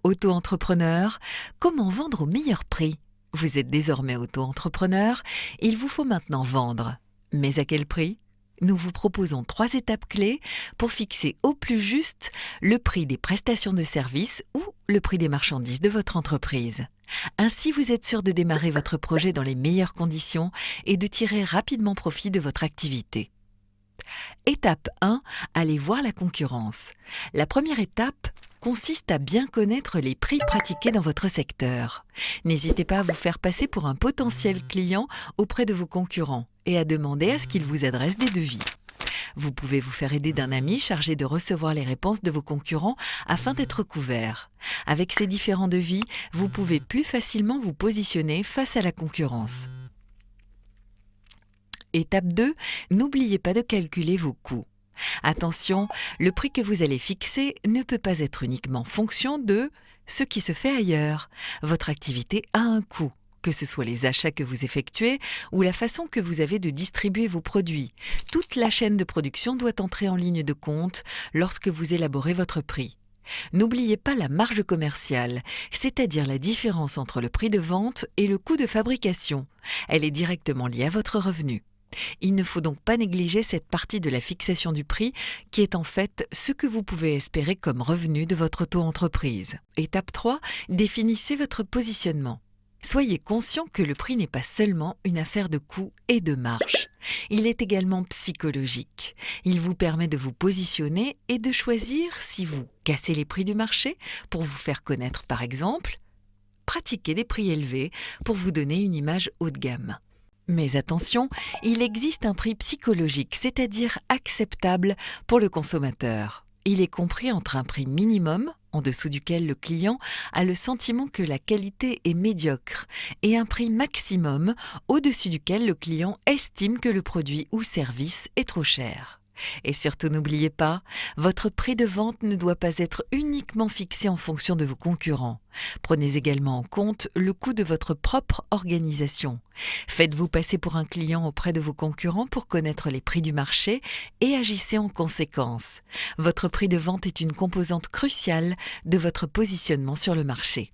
Auto-entrepreneur, comment vendre au meilleur prix? Vous êtes désormais auto-entrepreneur, il vous faut maintenant vendre. Mais à quel prix? Nous vous proposons 3 étapes clés pour fixer au plus juste le prix des prestations de services ou le prix des marchandises de votre entreprise. Ainsi, vous êtes sûr de démarrer votre projet dans les meilleures conditions et de tirer rapidement profit de votre activité. Étape 1, allez voir la concurrence. La première étape consiste à bien connaître les prix pratiqués dans votre secteur. N'hésitez pas à vous faire passer pour un potentiel client auprès de vos concurrents et à demander à ce qu'ils vous adressent des devis. Vous pouvez vous faire aider d'un ami chargé de recevoir les réponses de vos concurrents afin d'être couvert. Avec ces différents devis, vous pouvez plus facilement vous positionner face à la concurrence. Étape 2, n'oubliez pas de calculer vos coûts. Attention, le prix que vous allez fixer ne peut pas être uniquement fonction de ce qui se fait ailleurs. Votre activité a un coût, que ce soit les achats que vous effectuez ou la façon que vous avez de distribuer vos produits. Toute la chaîne de production doit entrer en ligne de compte lorsque vous élaborez votre prix. N'oubliez pas la marge commerciale, c'est-à-dire la différence entre le prix de vente et le coût de fabrication. Elle est directement liée à votre revenu. Il ne faut donc pas négliger cette partie de la fixation du prix qui est en fait ce que vous pouvez espérer comme revenu de votre auto-entreprise. Étape 3, définissez votre positionnement. Soyez conscient que le prix n'est pas seulement une affaire de coût et de marge. Il est également psychologique. Il vous permet de vous positionner et de choisir si vous cassez les prix du marché pour vous faire connaître par exemple, pratiquez des prix élevés pour vous donner une image haut de gamme. Mais attention, il existe un prix psychologique, c'est-à-dire acceptable pour le consommateur. Il est compris entre un prix minimum, en dessous duquel le client a le sentiment que la qualité est médiocre, et un prix maximum, au-dessus duquel le client estime que le produit ou service est trop cher. Et surtout n'oubliez pas, votre prix de vente ne doit pas être uniquement fixé en fonction de vos concurrents. Prenez également en compte le coût de votre propre organisation. Faites-vous passer pour un client auprès de vos concurrents pour connaître les prix du marché et agissez en conséquence. Votre prix de vente est une composante cruciale de votre positionnement sur le marché.